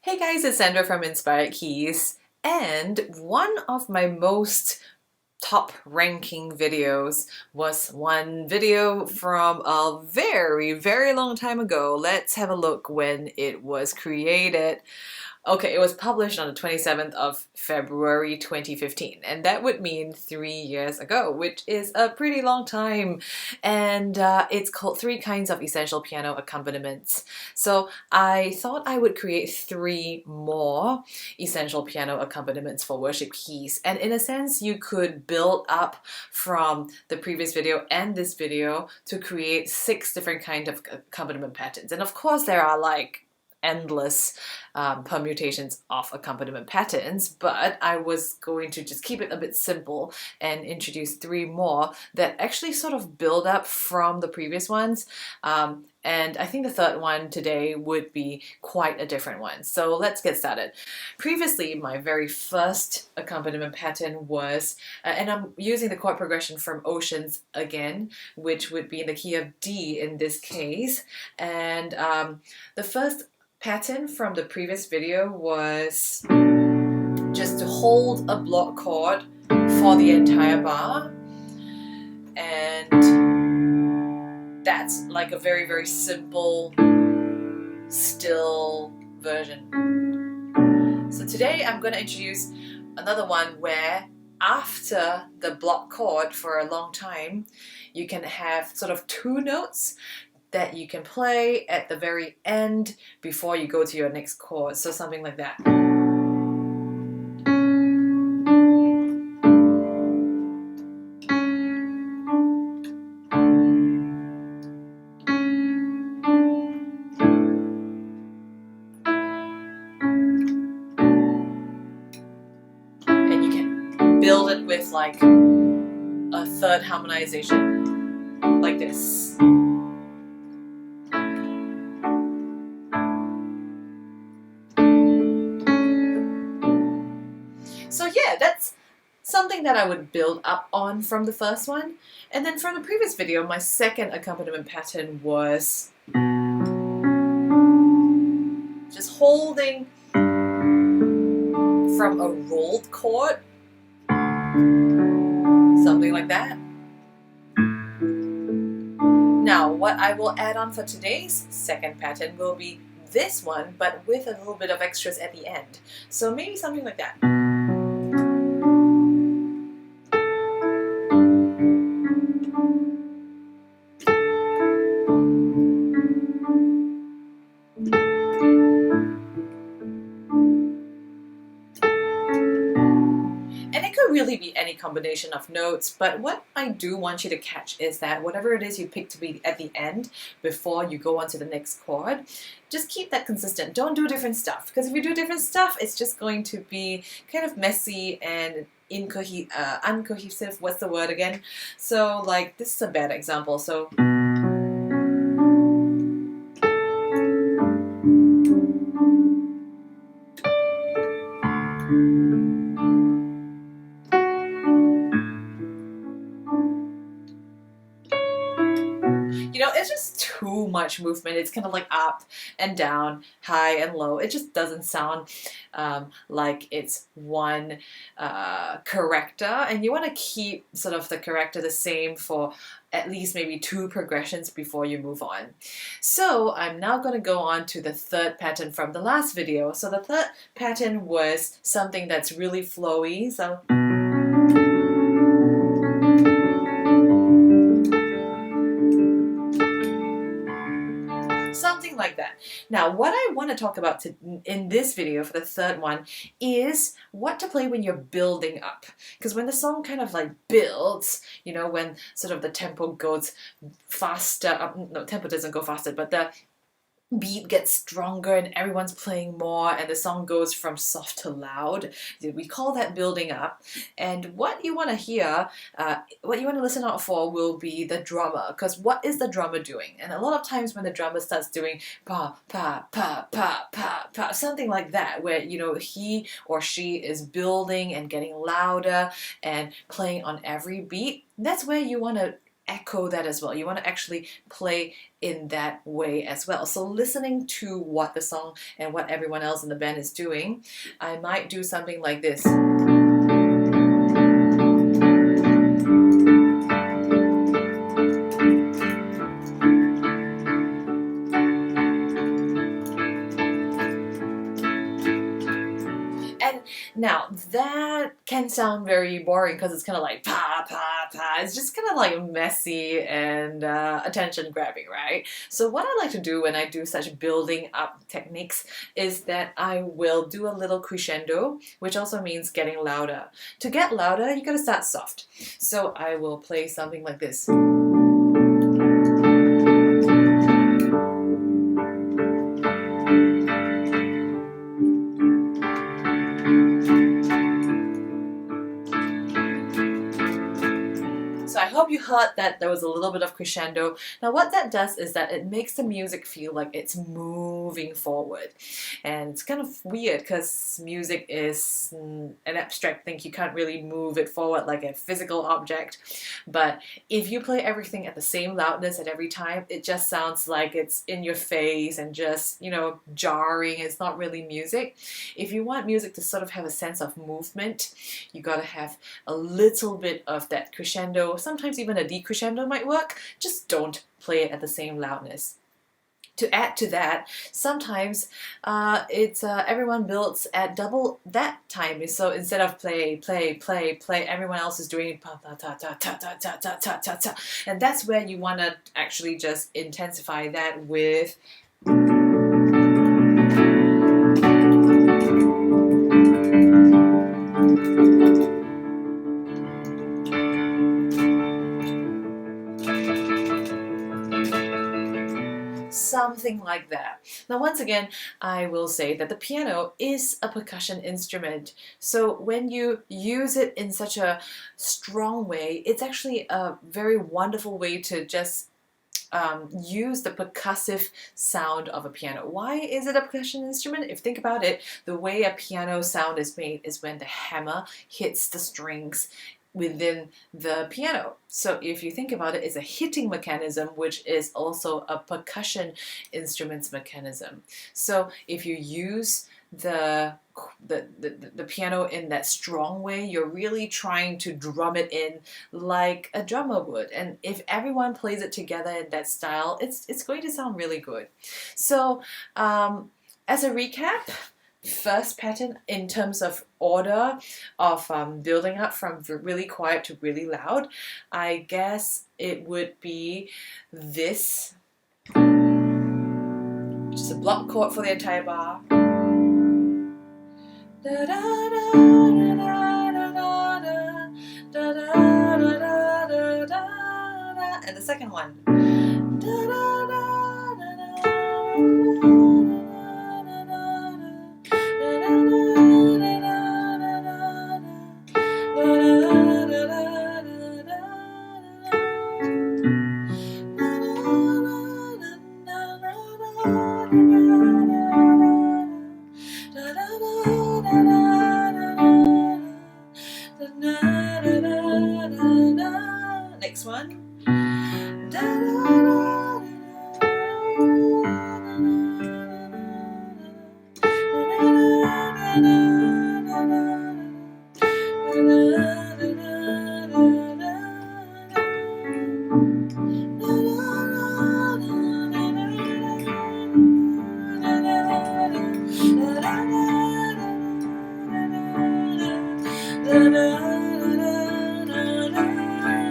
Hey guys, it's Sandra from Inspired Keys, and one of my most top ranking videos was one video from a very long time ago. Let's have a look when it was created. Okay, it was published on the 27th of February 2015, and that would mean 3 years ago, which is a pretty long time. And it's called Three Kinds of Essential Piano Accompaniments. So I thought I would create three more essential piano accompaniments for worship keys. And in a sense, you could build up from the previous video and this video to create 6 different kinds of accompaniment patterns. And of course, there are like endless permutations of accompaniment patterns, but I was going to just keep it a bit simple and introduce 3 more that actually sort of build up from the previous ones. And I think the third one today would be quite a different one. So let's get started. Previously, my very first accompaniment pattern was, and I'm using the chord progression from Oceans again, which would be in the key of D in this case. And the first pattern from the previous video was just to hold a block chord for the entire bar, and that's like a very simple still version. So today I'm going to introduce another one where after the block chord for a long time you can have sort of 2 notes that you can play at the very end before you go to your next chord. So something like that. And you can build it with like a third harmonization like this. So yeah, that's something that I would build up on from the first one. And then from the previous video, my second accompaniment pattern was just holding from a rolled chord, something like that. Now, what I will add on for today's second pattern will be this one, but with a little bit of extras at the end. So maybe something like that. Really be any combination of notes, but what I do want you to catch is that whatever it is you pick to be at the end before you go on to the next chord, just keep that consistent. Don't do different stuff, because if you do different stuff, it's just going to be kind of messy and uncohesive. What's the word again? So like this is a bad example. So it's just too much movement. It's kind of like up and down, high and low. It just doesn't sound like it's one character, and you want to keep sort of the character the same for at least maybe 2 progressions before you move on. So I'm now going to go on to the third pattern from the last video. So the third pattern was something that's really flowy. So something like that. Now, what I want to talk about in this video for the third one is what to play when you're building up. Because when the song kind of like builds, you know, when sort of the tempo goes faster, no, tempo doesn't go faster, but the beat gets stronger and everyone's playing more and the song goes from soft to loud. We call that building up. And what you want to hear, what you want to listen out for will be the drummer, because what is the drummer doing? And a lot of times when the drummer starts doing pa pa pa pa pa pa, something like that, where you know he or she is building and getting louder and playing on every beat, that's where you want to echo that as well. You want to actually play in that way as well. So listening to what the song and what everyone else in the band is doing, I might do something like this. And now that can sound very boring because it's kind of like pa pa pa. It's just kind of like messy and attention grabbing, right? So what I like to do when I do such building up techniques is that I will do a little crescendo, which also means getting louder. To get louder, you gotta start soft. So I will play something like this. So I hope you heard that there was a little bit of crescendo. Now what that does is that it makes the music feel like it's moving forward. And it's kind of weird because music is an abstract thing. You can't really move it forward like a physical object. But if you play everything at the same loudness at every time, it just sounds like it's in your face and just, you know, jarring. It's not really music. If you want music to sort of have a sense of movement, you gotta have a little bit of that crescendo. Sometimes even a decrescendo might work. Just don't play it at the same loudness. To add to that, sometimes everyone builds at double that time. So instead of play, everyone else is doing ta ta ta ta ta ta ta ta ta ta ta, and that's where you want to actually just intensify that with. Something like that. Now once again, I will say that the piano is a percussion instrument. So when you use it in such a strong way, it's actually a very wonderful way to just use the percussive sound of a piano. Why is it a percussion instrument? If you think about it, the way a piano sound is made is when the hammer hits the strings within the piano. So if you think about it, it's a hitting mechanism, which is also a percussion instrument's mechanism. So if you use the piano in that strong way, you're really trying to drum it in like a drummer would. And if everyone plays it together in that style, it's going to sound really good. So as a recap, first pattern in terms of order of building up from really quiet to really loud, I guess it would be this, which is a block chord for the entire bar. And the second one. Next one.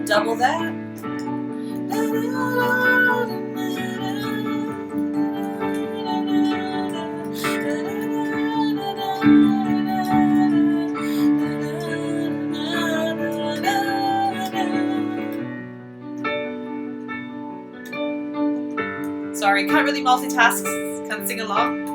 Double that. Sorry, can't really multitask, can't sing along.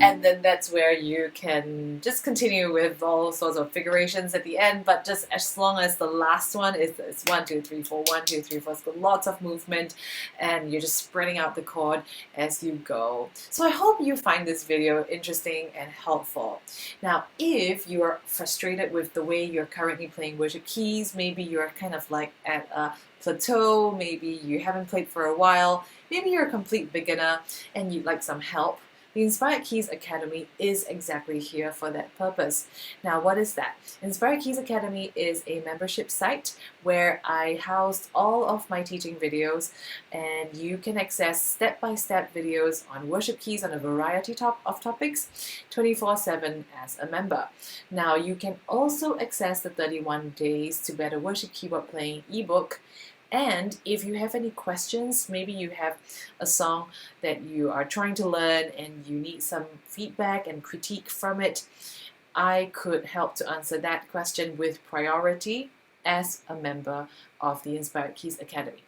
And then that's where you can just continue with all sorts of figurations at the end, but just as long as the last one is 1, 2, 3, 4, 1, 2, 3, 4. It's got lots of movement and you're just spreading out the chord as you go. So I hope you find this video interesting and helpful. Now, if you're frustrated with the way you're currently playing worship keys, maybe you're kind of like at a plateau, maybe you haven't played for a while, maybe you're a complete beginner and you'd like some help, the Inspired Keys Academy is exactly here for that purpose. Now, what is that? Inspired Keys Academy is a membership site where I housed all of my teaching videos, and you can access step-by-step videos on worship keys on a variety of topics 24/7 as a member. Now, you can also access the 31 Days to Better Worship Keyboard Playing ebook. And if you have any questions, maybe you have a song that you are trying to learn and you need some feedback and critique from it, I could help to answer that question with priority as a member of the Inspired Keys Academy.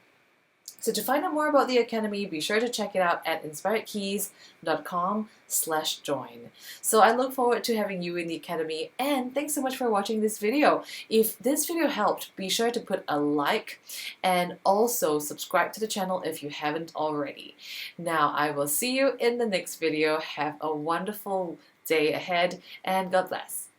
So to find out more about the Academy, be sure to check it out at inspiredkeys.com/join. So I look forward to having you in the Academy, and thanks so much for watching this video. If this video helped, be sure to put a like and also subscribe to the channel if you haven't already. Now, I will see you in the next video. Have a wonderful day ahead and God bless.